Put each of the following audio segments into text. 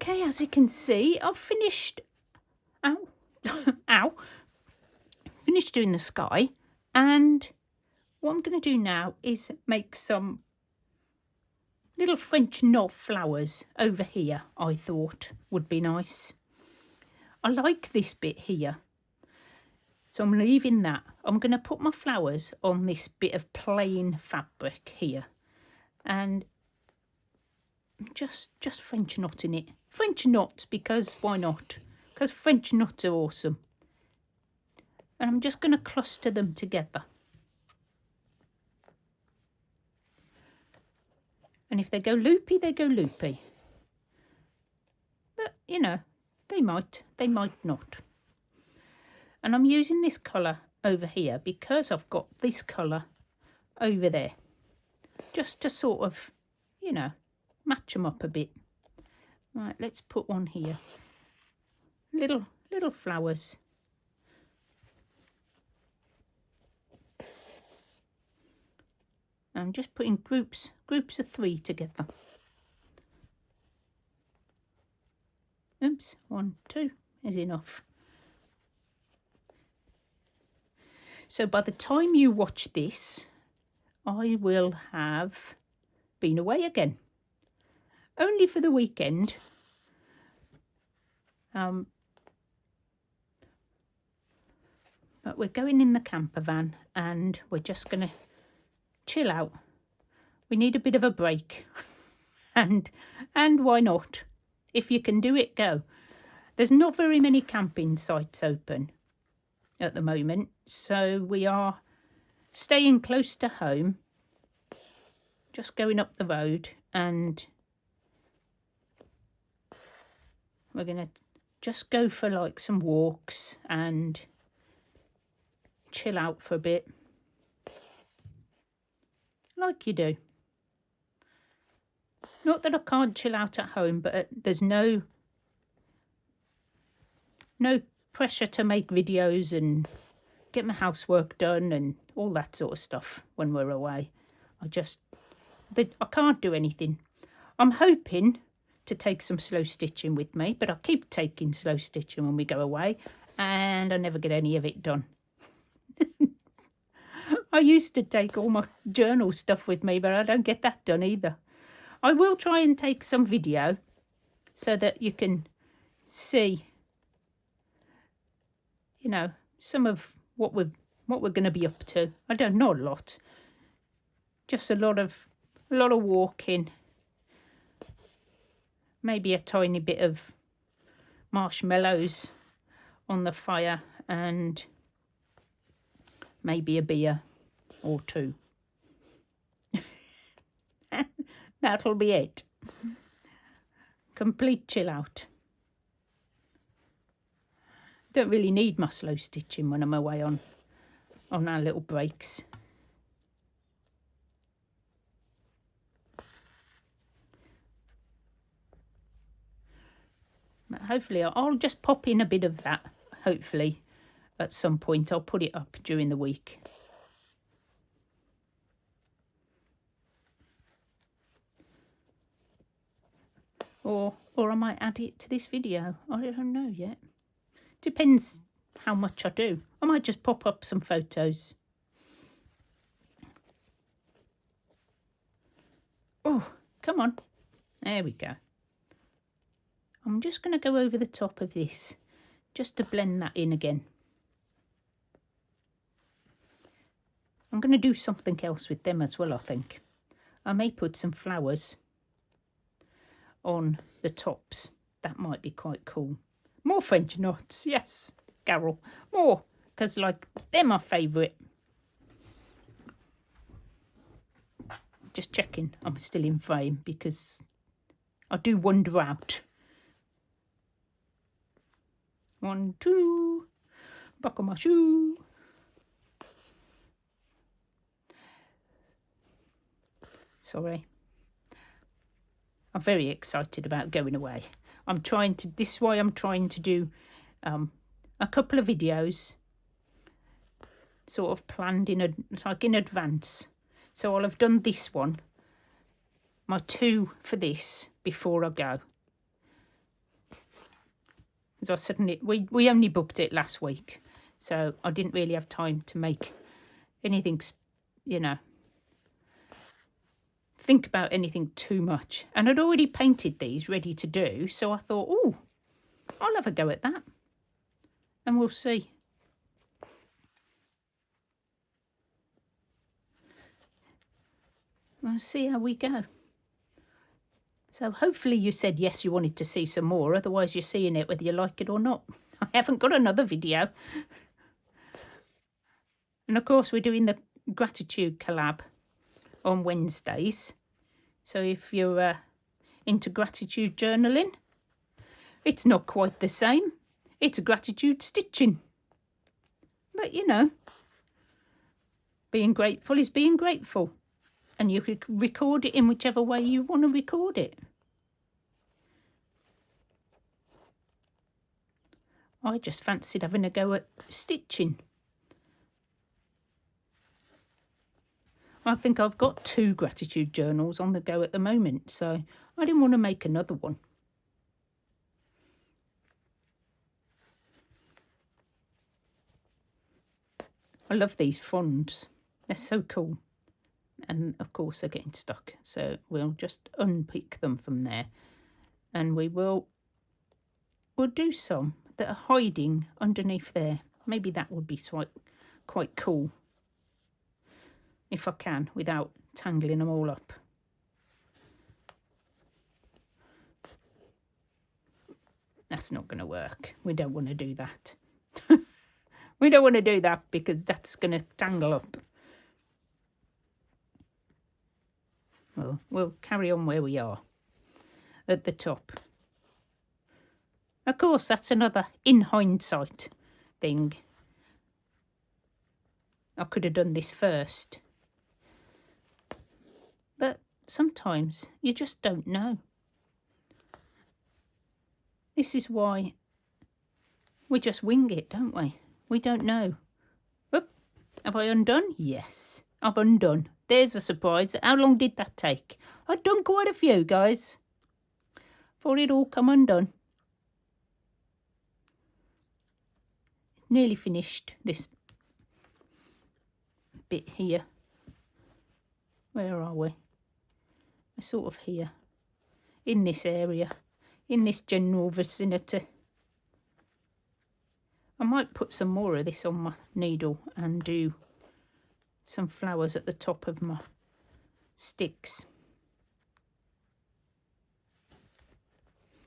Okay, as you can see, I've finished, ow, ow, finished doing the sky, and what I'm going to do now is make some little French knot flowers over here. I thought would be nice. I like this bit here, so I'm leaving that. I'm going to put my flowers on this bit of plain fabric here, and just French knotting it. French knots, because why not? Because French knots are awesome. And I'm just going to cluster them together. And if they go loopy, they go loopy. But, you know, they might not. And I'm using this colour over here because I've got this colour over there. Just to sort of, you know, match them up a bit. Right, let's put one here. Little flowers. I'm just putting groups of 3 together. Oops, 1, 2 is enough. So by the time you watch this, I will have been away again. Only for the weekend. But we're going in the camper van and we're just going to chill out. We need a bit of a break. and why not? If you can do it, go. There's not very many camping sites open at the moment, so we are staying close to home, just going up the road, and we're going to just go for like some walks and chill out for a bit, like you do. Not that I can't chill out at home, but there's no pressure to make videos and get my housework done and all that sort of stuff when we're away. I can't do anything. I'm hoping to take some slow stitching with me, but I keep taking slow stitching when we go away and I never get any of it done. I used to take all my journal stuff with me, but I don't get that done either. I will try and take some video so that you can see, you know, some of what we're going to be up to. I don't know a lot, just a lot of walking, maybe a tiny bit of marshmallows on the fire, and maybe a beer or 2. That'll be it. Complete chill out. Don't really need my slow stitching when I'm away on our little breaks. But hopefully I'll just pop in a bit of that. Hopefully at some point I'll put it up during the week. Or I might add it to this video. I don't know yet. Depends how much I do. I might just pop up some photos. Oh, come on. There we go. I'm just going to go over the top of this just to blend that in again. I'm going to do something else with them as well, I think. I may put some flowers on the tops. That might be quite cool. More French knots, yes, Carol. More, because like they're my favourite. Just checking I'm still in frame because I do wander out. 1, 2, buckle my shoe. Sorry. I'm very excited about going away. This is why I'm trying to do a couple of videos sort of planned in advance. So I'll have done this one, my 2 for this before I go. as I suddenly, we only booked it last week, so I didn't really have time to make anything, you know, think about anything too much. And I'd already painted these ready to do, so I thought, oh, I'll have a go at that, and we'll see. We'll see how we go. So hopefully you said yes, you wanted to see some more. Otherwise, you're seeing it whether you like it or not. I haven't got another video. And of course, we're doing the gratitude collab on Wednesdays. So if you're into gratitude journaling, it's not quite the same. It's gratitude stitching. But, you know, being grateful is being grateful. And you could record it in whichever way you want to record it. I just fancied having a go at stitching. I think I've got 2 gratitude journals on the go at the moment, so I didn't want to make another one. I love these fronds. They're so cool. And of course they're getting stuck, so we'll just unpick them from there, and we'll do some that are hiding underneath there. Maybe that would be quite cool if I can, without tangling them all up. That's not going to work. We don't want to do that. We don't want to do that because that's going to tangle up. Well, we'll carry on where we are, at the top. Of course, that's another in hindsight thing. I could have done this first. But sometimes you just don't know. This is why we just wing it, don't we? We don't know. Oop, have I undone? Yes, I've undone. There's a surprise. How long did that take? I've done quite a few, guys, for it all come undone. Nearly finished this bit here. Where are we? We're sort of here, in this area, in this general vicinity. I might put some more of this on my needle and do some flowers at the top of my sticks.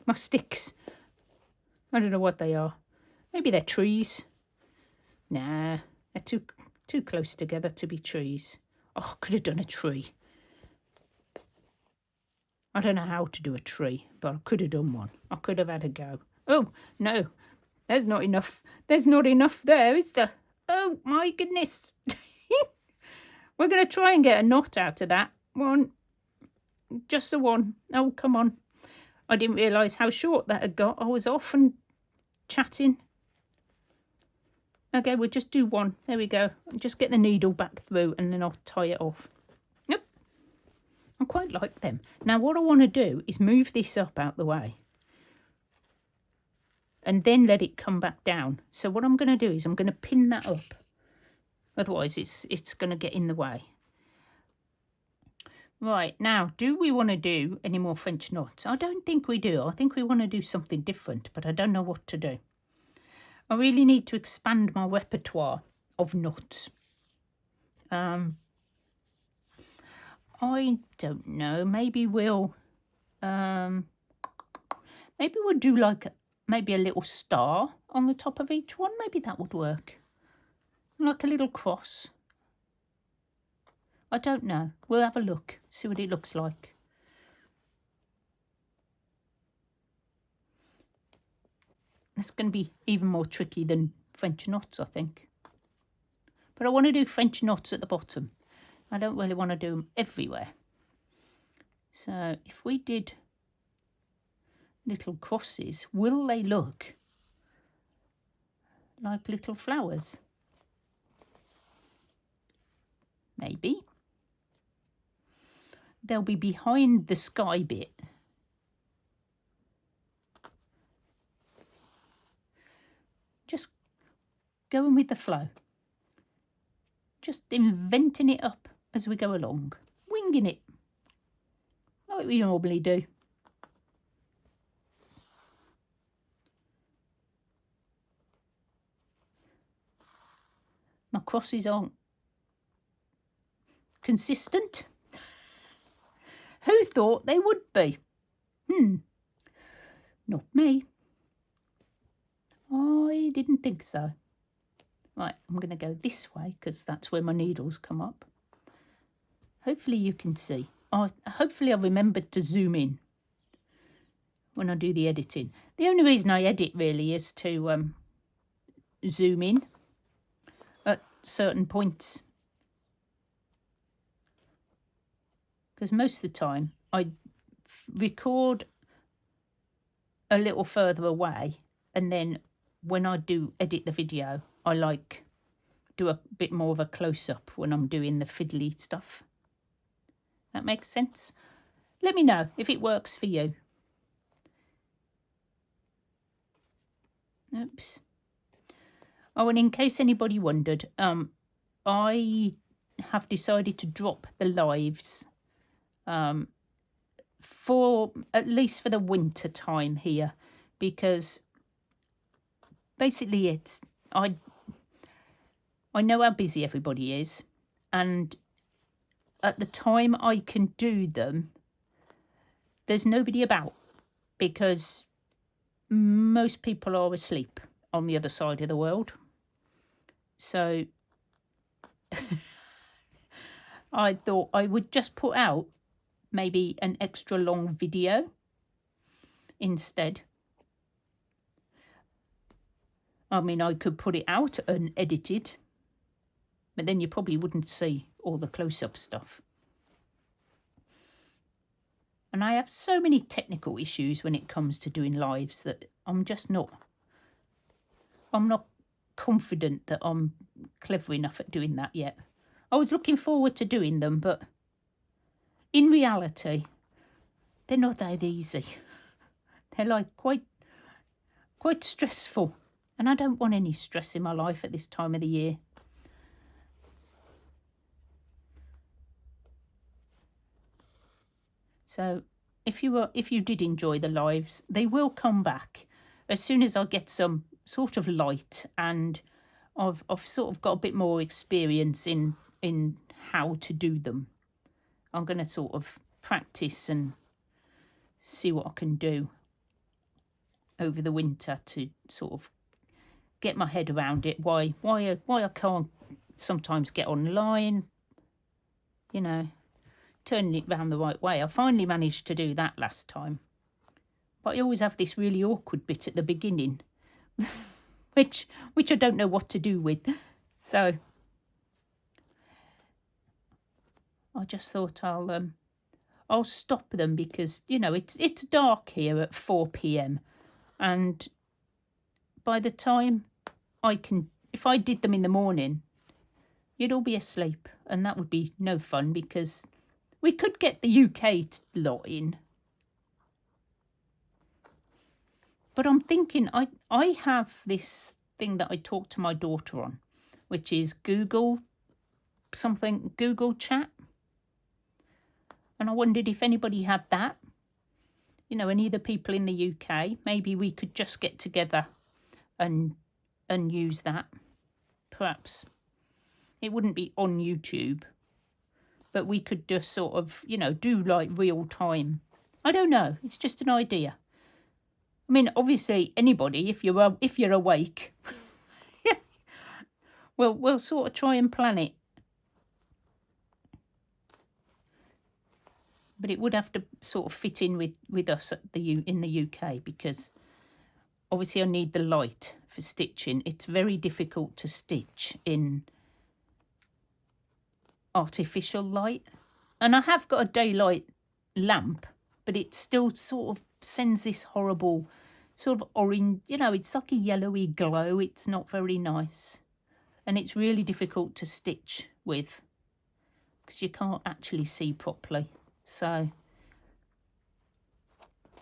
My sticks. I don't know what they are. Maybe they're trees. Nah, they're too close together to be trees. Oh, I could have done a tree. I don't know how to do a tree, but I could have done one. I could have had a go. Oh, no, there's not enough. There's not enough there, is there? Oh, my goodness. We're going to try and get a knot out of that one. Just the one. Oh, come on. I didn't realise how short that had got. I was off and chatting. Okay, we'll just do one. There we go. Just get the needle back through and then I'll tie it off. Yep. I quite like them. Now, what I want to do is move this up out the way and then let it come back down. So what I'm going to do is I'm going to pin that up. Otherwise, it's going to get in the way. Right, now, do we want to do any more French knots? I don't think we do. I think we want to do something different, but I don't know what to do. I really need to expand my repertoire of knots. I don't know. Maybe we'll do like maybe a little star on the top of each one. Maybe that would work. Like a little cross. I don't know. We'll have a look, see what it looks like. It's going to be even more tricky than French knots, I think. But I want to do French knots at the bottom. I don't really want to do them everywhere. So if we did little crosses, will they look like little flowers? Maybe. They'll be behind the sky bit. Just going with the flow. Just inventing it up as we go along. Winging it. Like we normally do. My crosses aren't consistent. Who thought they would be? Not me. I didn't think so. Right, I'm going to go this way because that's where my needles come up. Hopefully you can see. Hopefully I remembered to zoom in when I do the editing. The only reason I edit really is to zoom in at certain points. Because most of the time I record a little further away, and then when I do edit the video, I do a bit more of a close-up when I'm doing the fiddly stuff. That makes sense? Let me know if it works for you. Oops. Oh, and in case anybody wondered, I have decided to drop the lives for at least for the winter time here, because basically I know how busy everybody is, and at the time I can do them, there's nobody about because most people are asleep on the other side of the world. So I thought I would just put out maybe an extra long video instead. I mean, I could put it out unedited, but then you probably wouldn't see all the close-up stuff. And I have so many technical issues when it comes to doing lives that I'm not confident that I'm clever enough at doing that yet. I was looking forward to doing them, but in reality, they're not that easy. They're like quite stressful, and I don't want any stress in my life at this time of the year. So if you did enjoy the lives, they will come back as soon as I get some sort of light, and I've sort of got a bit more experience in how to do them. I'm going to sort of practice and see what I can do over the winter to sort of get my head around it. Why I can't sometimes get online, turning it round the right way. I finally managed to do that last time, but I always have this really awkward bit at the beginning, which I don't know what to do with. So I just thought I'll stop them because it's dark here at 4 p.m. and by the time if I did them in the morning, you'd all be asleep, and that would be no fun because we could get the UK lot in. But I'm thinking I have this thing that I talk to my daughter on, which is Google Chat. And I wondered if anybody had that. Any of the people in the UK, maybe we could just get together and use that. Perhaps it wouldn't be on YouTube, but we could just sort of, do like real time. I don't know. It's just an idea. I mean, obviously, anybody, if you're awake, we'll sort of try and plan it. But it would have to sort of fit in with us in the UK, because obviously I need the light for stitching. It's very difficult to stitch in artificial light. And I have got a daylight lamp, but it still sort of sends this horrible sort of orange, it's like a yellowy glow. It's not very nice. And it's really difficult to stitch with because you can't actually see properly. So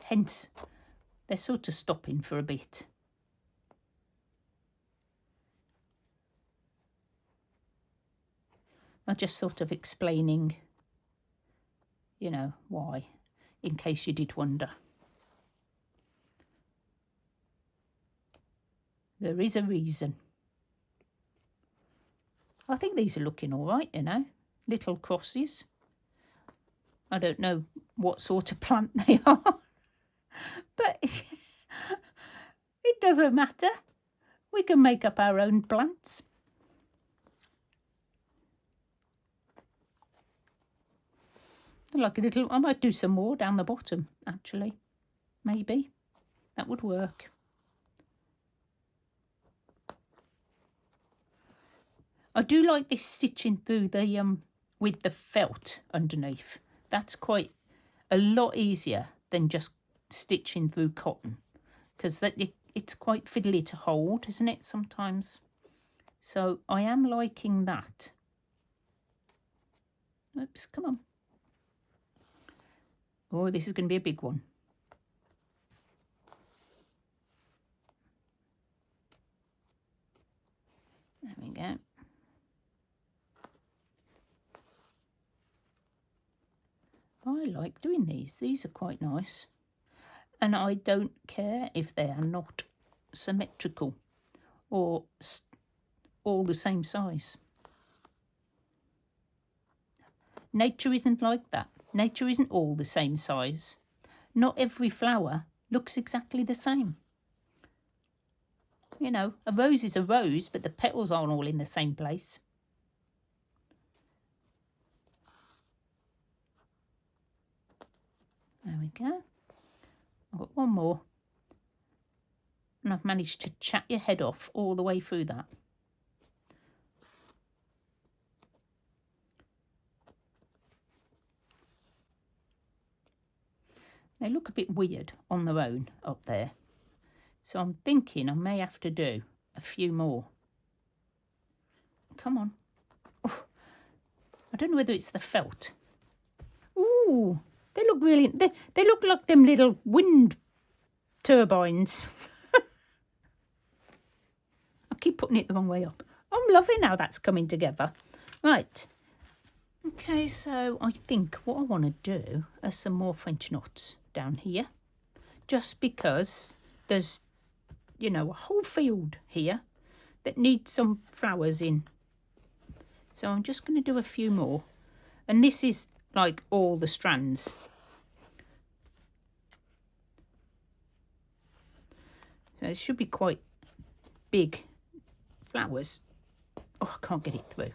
hence they're sort of stopping for a bit. I'm just sort of explaining, you know, why, in case you did wonder. There is a reason. I think these are looking all right, you know, little crosses. I don't know what sort of plant they are, but it doesn't matter. We can make up our own plants. Like a little, I might do some more down the bottom, actually. Maybe. That would work. I do like this stitching through the with the felt underneath. That's quite a lot easier than just stitching through cotton, because it's quite fiddly to hold, isn't it, sometimes? So I am liking that. Oops, come on. Oh, this is going to be a big one. There we go. I like doing these. These are quite nice. And I don't care if they are not symmetrical or all the same size. Nature isn't like that. Nature isn't all the same size. Not every flower looks exactly the same. You know, a rose is a rose, but the petals aren't all in the same place. There we go. I've got one more. And I've managed to chat your head off all the way through that. They look a bit weird on their own up there. So I'm thinking I may have to do a few more. Come on. Oh, I don't know whether it's the felt. Ooh, they look really, they look like them little wind turbines. I keep putting it the wrong way up. I'm loving how that's coming together. Right. Okay, so I think what I want to do are some more French knots down here. Just because there's, you know, a whole field here that needs some flowers in. So I'm just going to do a few more. And this is like all the strands. So it should be quite big flowers. Oh, I can't get it through.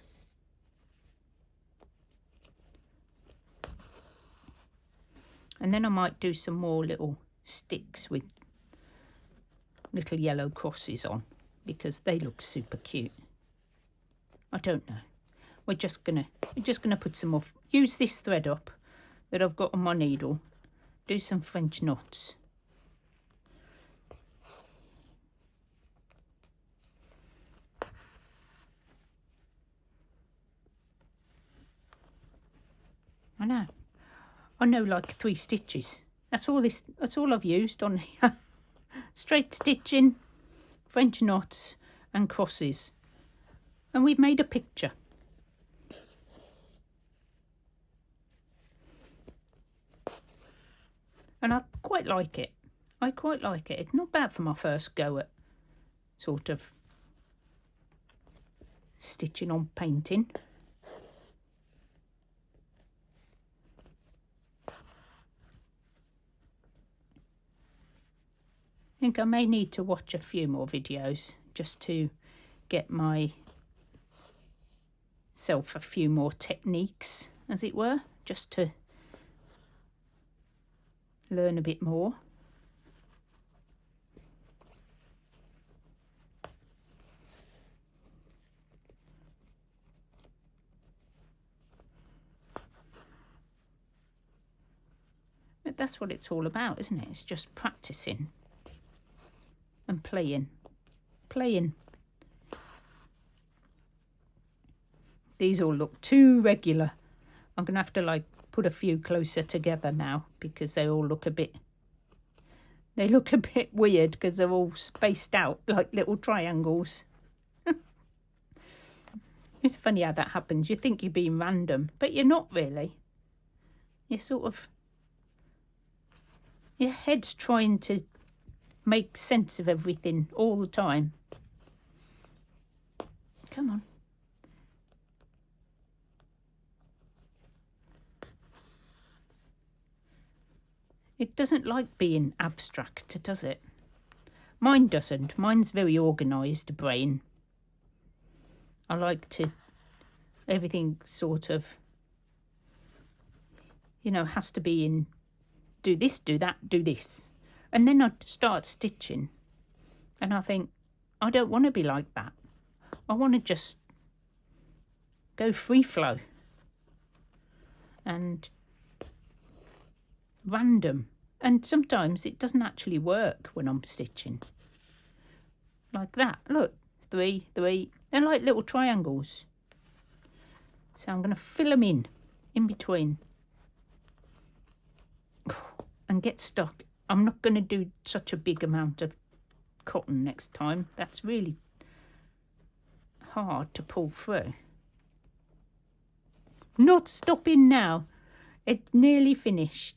And then I might do some more little sticks with little yellow crosses on, because they look super cute. I don't know. We're just gonna put some more. Use this thread up that I've got on my needle. Do some French knots. I know, like 3 stitches. That's all I've used on here. Straight stitching, French knots and crosses. And we've made a picture. And I quite like it. I quite like it. It's not bad for my first go at sort of stitching on painting. I think I may need to watch a few more videos just to get myself a few more techniques, as it were, just to learn a bit more. But that's what it's all about, isn't it? It's just practicing and playing. These all look too regular. I'm going to have to like put a few closer together now, because they all look a bit, weird because they're all spaced out like little triangles. It's funny how that happens. You think you're being random, but you're not really. You're sort of, your head's trying to make sense of everything all the time. Come on. It doesn't like being abstract, does it? Mine doesn't. Mine's very organised brain. I like to, everything sort of, you know, has to be in, do this, do that, do this. And then I start stitching and I think, I don't want to be like that. I want to just go free flow and random. And sometimes it doesn't actually work when I'm stitching. Like that. Look, 3, 3. They're like little triangles. So I'm going to fill them in between. And get stuck. I'm not going to do such a big amount of cotton next time. That's really hard to pull through. Not stopping now. It's nearly finished.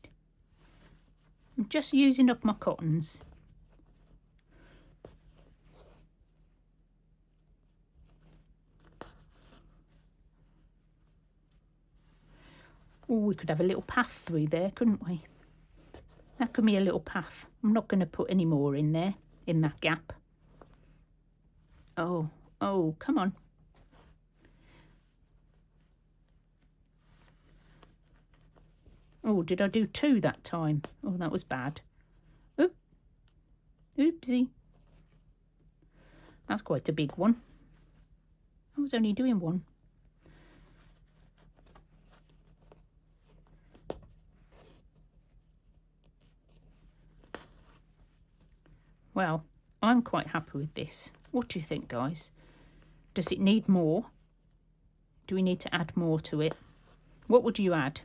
I'm just using up my cottons. Oh, we could have a little path through there, couldn't we? That could be a little path. I'm not going to put any more in there, in that gap. Oh, come on. Oh, did I do 2 that time? Oh, that was bad. Oopsie. That's quite a big one. I was only doing 1. Well, I'm quite happy with this. What do you think, guys? Does it need more? Do we need to add more to it? What would you add?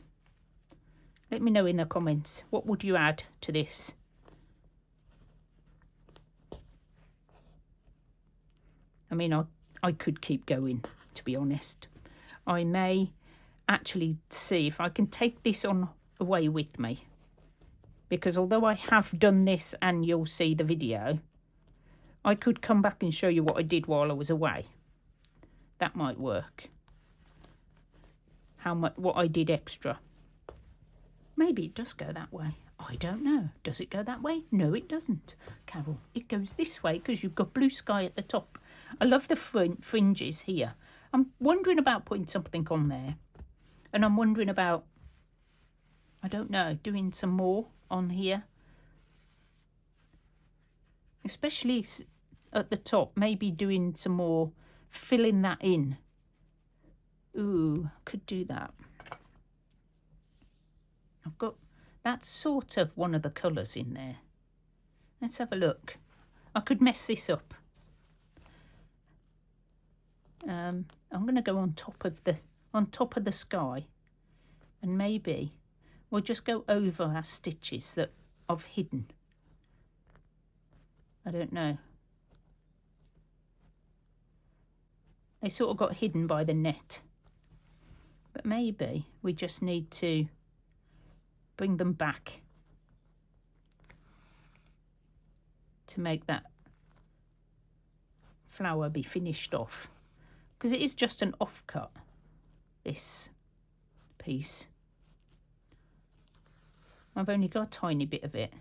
Let me know in the comments. What would you add to this? I mean, I could keep going, to be honest. I may actually see if I can take this on away with me. Because although I have done this and you'll see the video, I could come back and show you what I did while I was away. That might work. What I did extra. Maybe it does go that way. I don't know. Does it go that way? No, it doesn't, Carol. It goes this way because you've got blue sky at the top. I love the fringes here. I'm wondering about putting something on there. And I'm wondering about, I don't know, doing some more on here. Especially at the top, maybe doing some more, filling that in. Ooh, could do that. I've got, that's sort of one of the colours in there. Let's have a look. I could mess this up. I'm going to go on top of the sky, and maybe we'll just go over our stitches that I've hidden. I don't know. They sort of got hidden by the net. But maybe we just need to bring them back to make that flower be finished off. Because it is just an offcut, this piece. I've only got a tiny bit of it.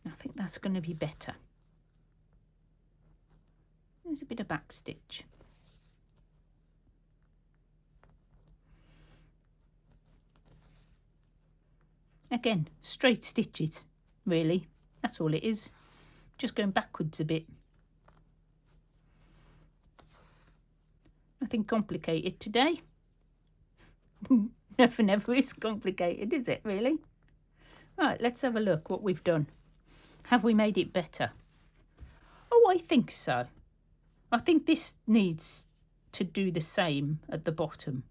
I think that's going to be better. There's a bit of back stitch. Again, straight stitches, really. That's all it is. Just going backwards a bit. Nothing complicated today. Nothing ever is complicated, is it, really? Right, let's have a look what we've done. Have we made it better? Oh, I think so. I think this needs to do the same at the bottom.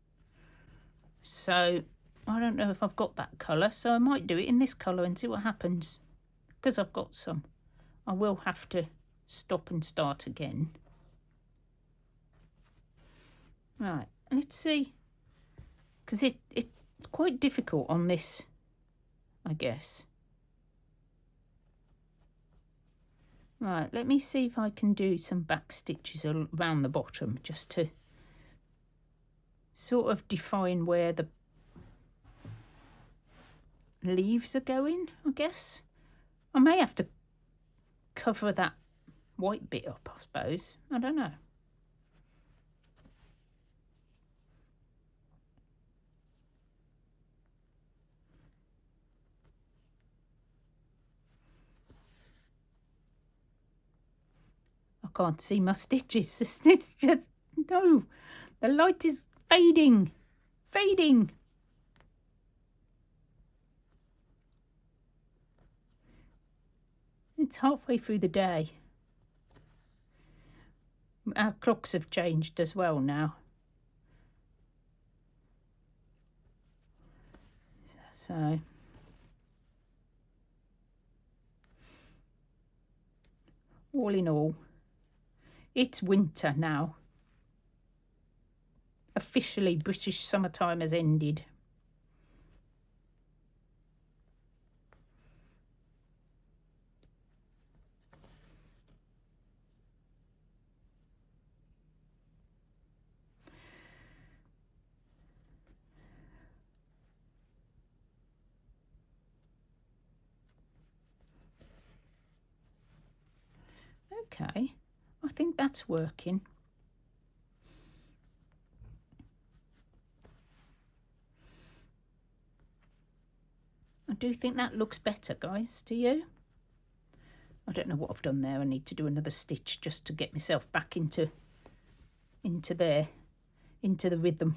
So I don't know if I've got that colour, so I might do it in this colour and see what happens. because I've got some. I will have to stop and start again. Right, let's see, because it's quite difficult on this, I guess. Right, let me see if I can do some back stitches around the bottom, just to sort of define where the leaves are going, I guess. I may have to cover that white bit up, I suppose. I don't know. I can't see my stitches. It's just, no, the light is fading. It's halfway through the day. Our clocks have changed as well now. So all in all, it's winter now. Officially, British summertime has ended. Okay, I think that's working. I do think that looks better, guys. Do you? I don't know what I've done there. I need to do another stitch just to get myself back into the rhythm.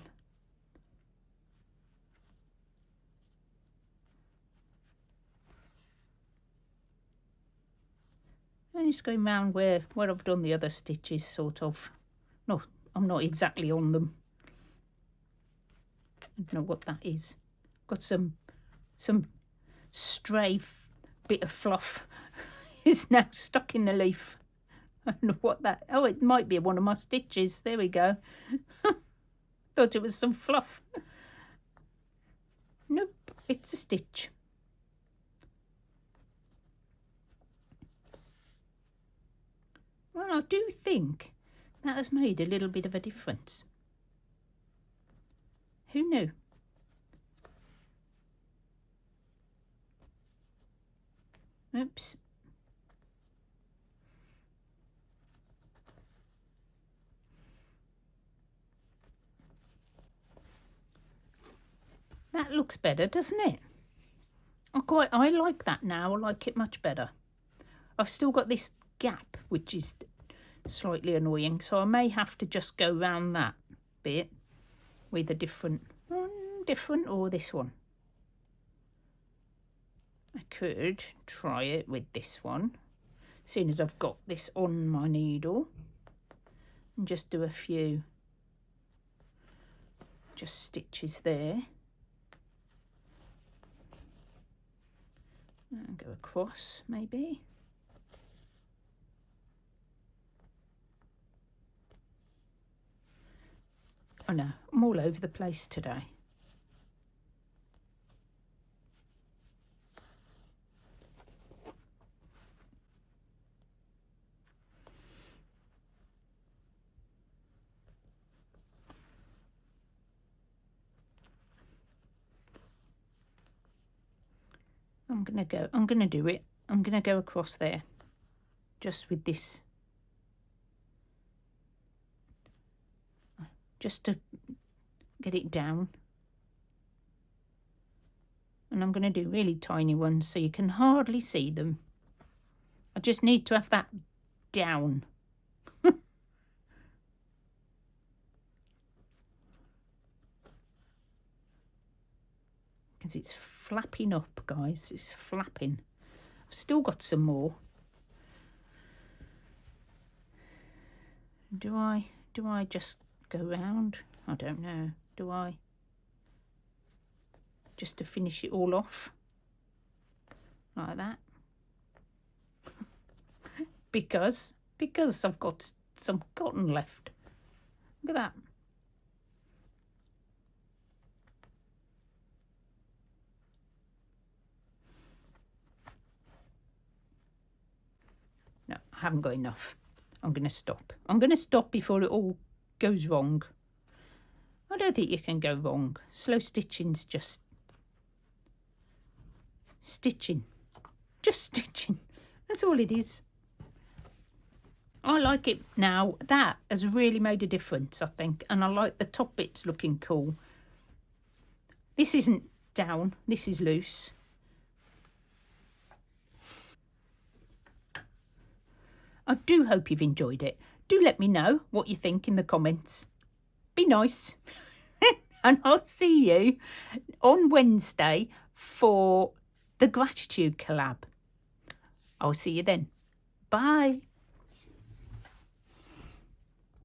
I'm just going round where I've done the other stitches, sort of. No, I'm not exactly on them. I don't know what that is. Got some stray bit of fluff is now stuck in the leaf. I don't know what that... Oh, it might be one of my stitches. There we go. Thought it was some fluff. Nope, it's a stitch. Well, I do think that has made a little bit of a difference. Who knew? Oops. That looks better, doesn't it? I like that now. I like it much better. I've still got this gap, which is slightly annoying, so I may have to just go round that bit with a different or this one. I could try it with this one, seeing as I've got this on my needle, and just do a few just stitches there and go across maybe. Oh no, I'm all over the place today. I'm gonna do it. I'm gonna go across there just with this, just to get it down. And I'm going to do really tiny ones so you can hardly see them. I just need to have that down. Because it's flapping up, guys. It's flapping. I've still got some more. Do I just go round? I don't know. Do I? Just to finish it all off. Like that. because I've got some cotton left. Look at that. No, I haven't got enough. I'm going to stop. I'm going to stop before it all goes wrong. I don't think you can go wrong. Slow stitching's just stitching. Just stitching. That's all it is. I like it now. That has really made a difference, I think. And I like the top bits looking cool. This isn't down. This is loose. I do hope you've enjoyed it. Do let me know what you think in the comments. Be nice. And I'll see you on Wednesday for the gratitude collab. I'll see you then. Bye.